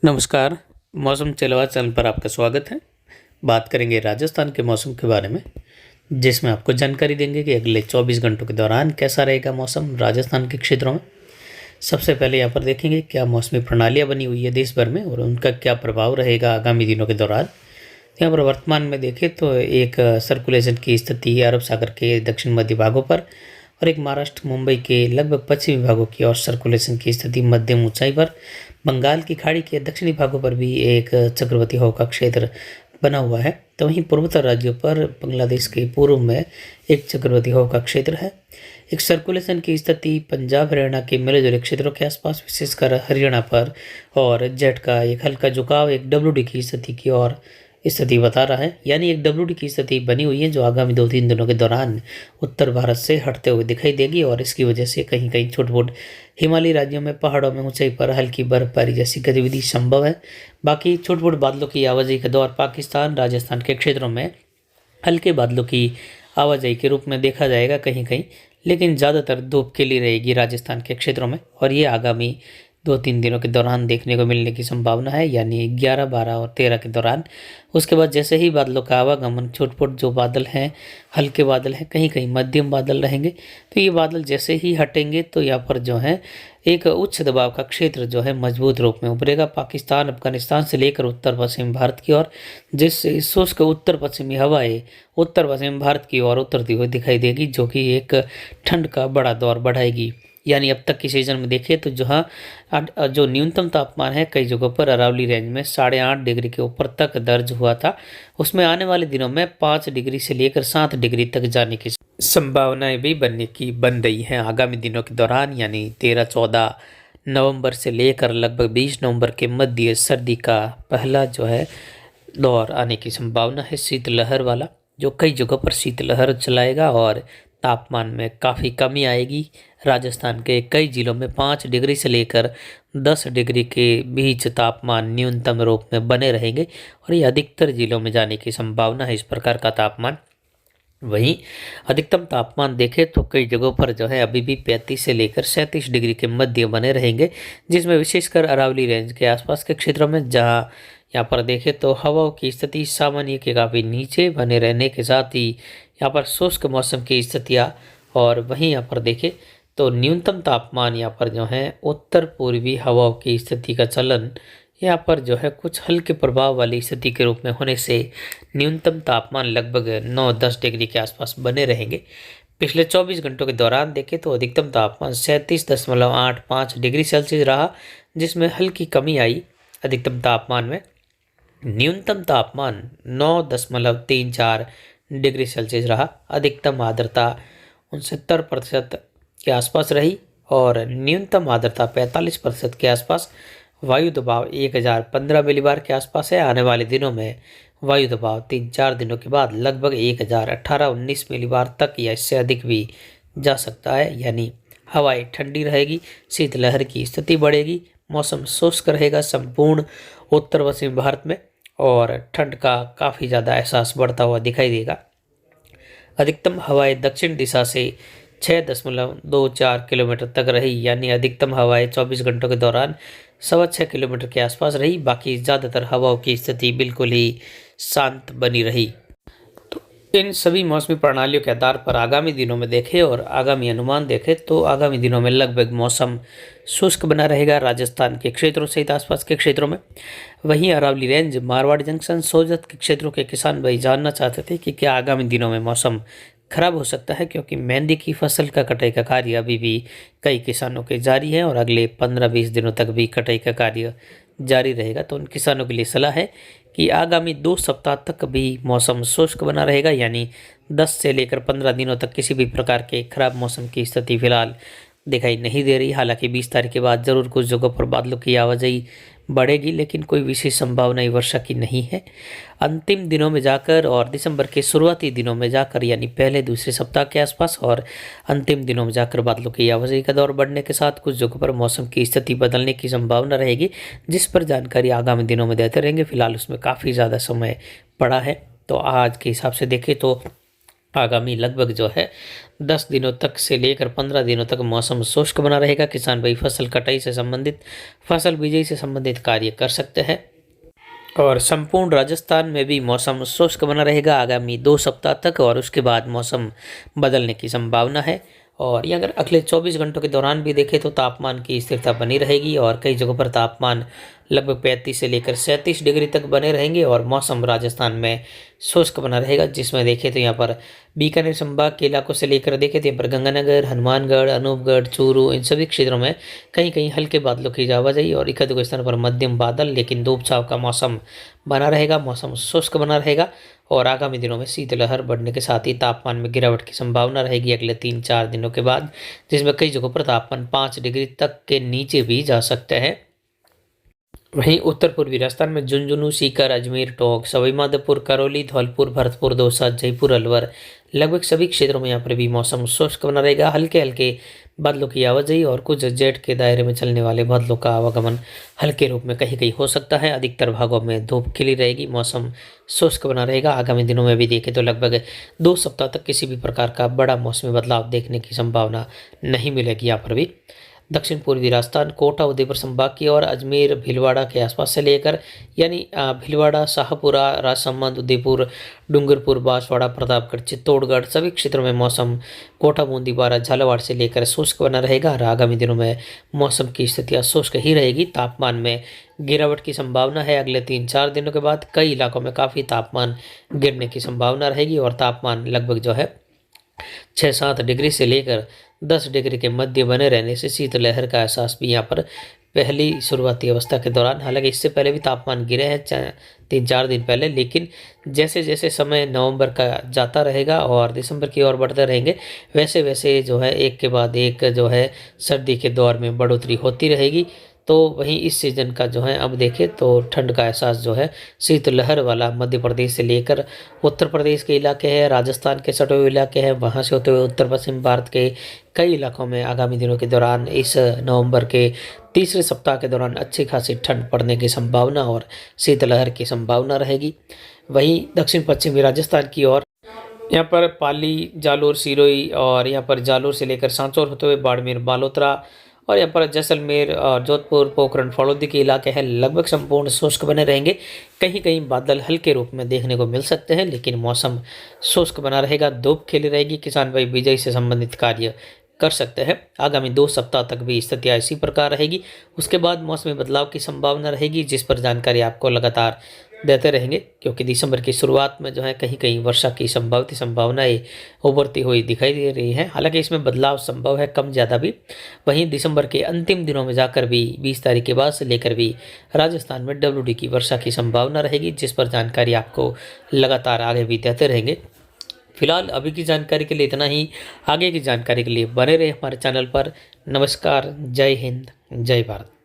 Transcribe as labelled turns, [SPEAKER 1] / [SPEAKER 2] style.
[SPEAKER 1] नमस्कार। मौसम चलवा चैनल पर आपका स्वागत है। बात करेंगे राजस्थान के मौसम के बारे में, जिसमें आपको जानकारी देंगे कि अगले 24 घंटों के दौरान कैसा रहेगा मौसम राजस्थान के क्षेत्रों में। सबसे पहले यहाँ पर देखेंगे क्या मौसमी प्रणालियाँ बनी हुई है देश भर में और उनका क्या प्रभाव रहेगा आगामी दिनों के दौरान। यहाँ पर वर्तमान में देखें तो एक सर्कुलेशन की स्थिति अरब सागर के दक्षिण मध्य भागों पर और एक महाराष्ट्र मुंबई के लगभग पश्चिमी भागों की और सर्कुलेशन की स्थिति मध्यम ऊंचाई पर। बंगाल की खाड़ी के दक्षिणी भागों पर भी एक चक्रवाती हवा का क्षेत्र बना हुआ है। तो वहीं पूर्वोत्तर राज्यों पर बांग्लादेश के पूर्व में एक चक्रवाती हवा का क्षेत्र है। एक सर्कुलेशन की स्थिति पंजाब हरियाणा के मिले जुले क्षेत्रों के आसपास, विशेषकर हरियाणा पर, और जेट का एक हल्का झुकाव एक डब्ल्यू की स्थिति की ओर स्थिति बता रहा है। यानी एक डब्ल्यू की स्थिति बनी हुई है जो आगामी 2-3 दिनों के दौरान उत्तर भारत से हटते हुए दिखाई देगी और इसकी वजह से कहीं कहीं छोट मोट हिमालयी राज्यों में पहाड़ों में ऊंचाई पर हल्की बर्फबारी जैसी गतिविधि संभव है। बाकी छोट मोट बादलों की आवाजाही का दौर पाकिस्तान राजस्थान के क्षेत्रों में हल्के बादलों की आवाजाही के रूप में देखा जाएगा कहीं कहीं, लेकिन ज़्यादातर धूप खिली रहेगी राजस्थान के क्षेत्रों में और ये आगामी 2-3 दिनों के दौरान देखने को मिलने की संभावना है, यानी 11, 12 और 13 के दौरान। उसके बाद जैसे ही बादलों का आवागमन, छोट-छोट जो बादल हैं, हल्के बादल हैं, कहीं कहीं मध्यम बादल रहेंगे। तो ये बादल जैसे ही हटेंगे तो यहाँ पर जो है एक उच्च दबाव का क्षेत्र जो है मजबूत रूप में उभरेगा पाकिस्तान अफगानिस्तान से लेकर उत्तर पश्चिम भारत की ओर, जिससे शुष्क उत्तर पश्चिमी हवाएं उत्तर पश्चिम भारत की ओर उतरती हुई दिखाई देगी, जो कि एक ठंड का बड़ा दौर बढ़ाएगी। यानी अब तक की सीजन में देखें तो जहाँ जो न्यूनतम तापमान है कई जगहों पर अरावली रेंज में 8.5 डिग्री के ऊपर तक दर्ज हुआ था, उसमें आने वाले दिनों में 5 डिग्री से लेकर 7 डिग्री तक जाने की संभावनाएं भी बन रही हैं आगामी दिनों के दौरान। यानी 13-14 नवंबर से लेकर लगभग 20 नवंबर के मध्य सर्दी का पहला जो है दौर आने की संभावना है, शीतलहर वाला, जो कई जगहों पर शीतलहर चलाएगा और तापमान में काफ़ी कमी आएगी। राजस्थान के कई जिलों में 5 डिग्री से लेकर 10 डिग्री के बीच तापमान न्यूनतम रूप में बने रहेंगे और ये अधिकतर जिलों में जाने की संभावना है इस प्रकार का तापमान। वहीं अधिकतम तापमान देखें तो कई जगहों पर जो है अभी भी 35 से लेकर 37 डिग्री के मध्य बने रहेंगे, जिसमें विशेषकर अरावली रेंज के आसपास के क्षेत्रों में, जहां यहाँ पर देखें तो हवाओं की स्थिति सामान्य के काफ़ी नीचे बने रहने के साथ ही यहाँ पर शुष्क मौसम की स्थितियाँ, और वहीं यहाँ पर देखें तो न्यूनतम तापमान यहाँ पर जो है उत्तर पूर्वी हवाओं की स्थिति का चलन यहाँ पर जो है कुछ हल्के प्रभाव वाली स्थिति के रूप में होने से न्यूनतम तापमान लगभग 9-10 डिग्री के आसपास बने रहेंगे। पिछले 24 घंटों के दौरान देखें तो अधिकतम तापमान 37.85 डिग्री सेल्सियस रहा, जिसमें हल्की कमी आई अधिकतम तापमान में। न्यूनतम तापमान 9.34 डिग्री सेल्सियस रहा। अधिकतम आर्द्रता 69% के आसपास रही और न्यूनतम आर्द्रता 45% के आसपास। वायु दबाव 1015 मिलीबार के आसपास है। आने वाले दिनों में वायु दबाव 3-4 दिनों के बाद लगभग 1018-19 मिलीबार तक या इससे अधिक भी जा सकता है। यानी हवाएं ठंडी रहेगी, शीतलहर की स्थिति बढ़ेगी, मौसम शुष्क रहेगा संपूर्ण उत्तर पश्चिम भारत में और ठंड का काफ़ी ज़्यादा एहसास बढ़ता हुआ दिखाई देगा। अधिकतम हवाएं दक्षिण दिशा से 6.24 किलोमीटर तक रही, यानी अधिकतम हवाएं 24 घंटों के दौरान 6.25 किलोमीटर के आसपास रही। बाकी ज़्यादातर हवाओं की स्थिति बिल्कुल ही शांत बनी रही। तो इन सभी मौसमी प्रणालियों के आधार पर आगामी दिनों में देखें और आगामी अनुमान देखें तो आगामी दिनों में लगभग मौसम शुष्क बना रहेगा राजस्थान के क्षेत्रों सहित आसपास के क्षेत्रों में। वहीं अरावली रेंज, मारवाड़ जंक्शन, सोजत के क्षेत्रों के किसान भाई जानना चाहते थे कि क्या आगामी दिनों में मौसम खराब हो सकता है, क्योंकि मेहंदी की फसल का कटाई का कार्य अभी भी कई किसानों के जारी है और अगले 15-20 दिनों तक भी कटाई का कार्य जारी रहेगा। तो उन किसानों के लिए सलाह है कि आगामी 2 सप्ताह तक भी मौसम शुष्क बना रहेगा, यानी 10 से लेकर 15 दिनों तक किसी भी प्रकार के खराब मौसम की स्थिति फिलहाल दिखाई नहीं दे रही। हालांकि 20 तारीख के बाद ज़रूर कुछ जगहों पर बादलों की आवाजाही बढ़ेगी, लेकिन कोई विशेष संभावना वर्षा की नहीं है। अंतिम दिनों में जाकर और दिसंबर के शुरुआती दिनों में जाकर, यानी पहले दूसरे सप्ताह के आसपास और अंतिम दिनों में जाकर बादलों की आवाजाही का दौर बढ़ने के साथ कुछ जगहों पर मौसम की स्थिति बदलने की संभावना रहेगी, जिस पर जानकारी आगामी दिनों में देते रहेंगे। फिलहाल उसमें काफ़ी ज़्यादा समय पड़ा है। तो आज के हिसाब से देखें तो आगामी लगभग जो है 10 दिनों तक से लेकर 15 दिनों तक मौसम शुष्क बना रहेगा। किसान भाई फसल कटाई से संबंधित, फसल बिजाई से संबंधित कार्य कर सकते हैं और संपूर्ण राजस्थान में भी मौसम शुष्क बना रहेगा आगामी 2 सप्ताह तक और उसके बाद मौसम बदलने की संभावना है। और ये अगर अगले 24 घंटों के दौरान भी देखें तो तापमान की स्थिरता बनी रहेगी और कई जगहों पर तापमान लगभग 35 से लेकर 37 डिग्री तक बने रहेंगे और मौसम राजस्थान में शुष्क बना रहेगा, जिसमें देखें तो यहाँ पर बीकानेर संभाग के इलाकों से लेकर देखें तो यहाँ पर गंगानगर, हनुमानगढ़, अनूपगढ़, चूरू, इन सभी क्षेत्रों में कहीं कहीं हल्के बादलों की आवाजाही और एक दो स्थानों पर मध्यम बादल लेकिन धूप छांव का मौसम बना रहेगा। मौसम शुष्क बना रहेगा और आगामी दिनों में शीतलहर बढ़ने के साथ ही तापमान में गिरावट की संभावना रहेगी अगले 3-4 दिनों के बाद, जिसमें कई जगहों पर तापमान 5 डिग्री तक के नीचे भी जा सकते हैं। वहीं उत्तर पूर्वी राजस्थान में झुंझुनू, सीकर, अजमेर, टोंक, सवाई माधोपुर, करौली, धौलपुर, भरतपुर, दौसा, जयपुर, अलवर, लगभग सभी क्षेत्रों में यहाँ पर भी मौसम शुष्क बना रहेगा। हल्के हल्के बादलों की आवाजाही और कुछ जेट के दायरे में चलने वाले बादलों का आवागमन हल्के रूप में कहीं कहीं हो सकता है। अधिकतर भागों में धूप खिली रहेगी, मौसम शुष्क बना रहेगा। आगामी दिनों में भी देखें तो लगभग 2 सप्ताह तक किसी भी प्रकार का बड़ा मौसमी बदलाव देखने की संभावना नहीं मिलेगी। यहाँ पर भी दक्षिण पूर्वी राजस्थान, कोटा, उदयपुर संभाग की और अजमेर, भीलवाड़ा के आसपास से लेकर यानी भीलवाड़ा, शाहपुरा, राजसमंद, उदयपुर, डूंगरपुर, बांसवाड़ा, प्रतापगढ़, चित्तौड़गढ़ सभी क्षेत्रों में मौसम कोटा, बूंदी, बारा, झालावाड़ से लेकर शुष्क बना रहेगा और आगामी दिनों में मौसम की स्थितियाँ शुष्क ही रहेगी। तापमान में गिरावट की संभावना है। अगले 3-4 दिनों के बाद कई इलाकों में काफ़ी तापमान गिरने की संभावना रहेगी और तापमान लगभग जो है 6-7 डिग्री से लेकर 10 डिग्री के मध्य बने रहने से शीतलहर का एहसास भी यहाँ पर पहली शुरुआती अवस्था के दौरान, हालांकि इससे पहले भी तापमान गिरे हैं 3-4 दिन पहले, लेकिन जैसे जैसे समय नवंबर का जाता रहेगा और दिसंबर की ओर बढ़ते रहेंगे वैसे वैसे जो है एक के बाद एक जो है सर्दी के दौर में बढ़ोतरी होती रहेगी। तो वहीं इस सीज़न का जो है अब देखें तो ठंड का एहसास जो है शीतलहर वाला मध्य प्रदेश से लेकर उत्तर प्रदेश के इलाके हैं, राजस्थान के सटे हुए इलाके हैं, वहाँ से होते हुए उत्तर पश्चिम भारत के कई इलाकों में आगामी दिनों के दौरान इस नवंबर के तीसरे सप्ताह के दौरान अच्छी खासी ठंड पड़ने की संभावना और शीतलहर की संभावना रहेगी। वहीं दक्षिण पश्चिमी राजस्थान की ओर यहाँ पर पाली, जालोर, सिरोही और यहाँ पर जालोर से लेकर सांचौर होते हुए बाड़मेर, बालोतरा और यहाँ पर जैसलमेर और जोधपुर, पोखरण, फलौदी के इलाके हैं लगभग संपूर्ण शुष्क बने रहेंगे। कहीं कहीं बादल हल्के रूप में देखने को मिल सकते हैं लेकिन मौसम शुष्क बना रहेगा, धूप खिली रहेगी। किसान भाई बिजाई से संबंधित कार्य कर सकते हैं। आगामी 2 सप्ताह तक भी स्थितियाँ इसी प्रकार रहेगी। उसके बाद मौसमी बदलाव की संभावना रहेगी जिस पर जानकारी आपको लगातार देते रहेंगे, क्योंकि दिसंबर की शुरुआत में जो है कहीं कहीं वर्षा की संभावनाएं उभरती हुई दिखाई दे रही है। हालांकि इसमें बदलाव संभव है, कम ज़्यादा भी। वहीं दिसंबर के अंतिम दिनों में जाकर भी 20 तारीख के बाद से लेकर भी राजस्थान में WD की वर्षा की संभावना रहेगी, जिस पर जानकारी आपको लगातार आगे भी देते रहेंगे। फिलहाल अभी की जानकारी के लिए इतना ही। आगे की जानकारी के लिए बने रहे हमारे चैनल पर। नमस्कार, जय हिंद, जय भारत।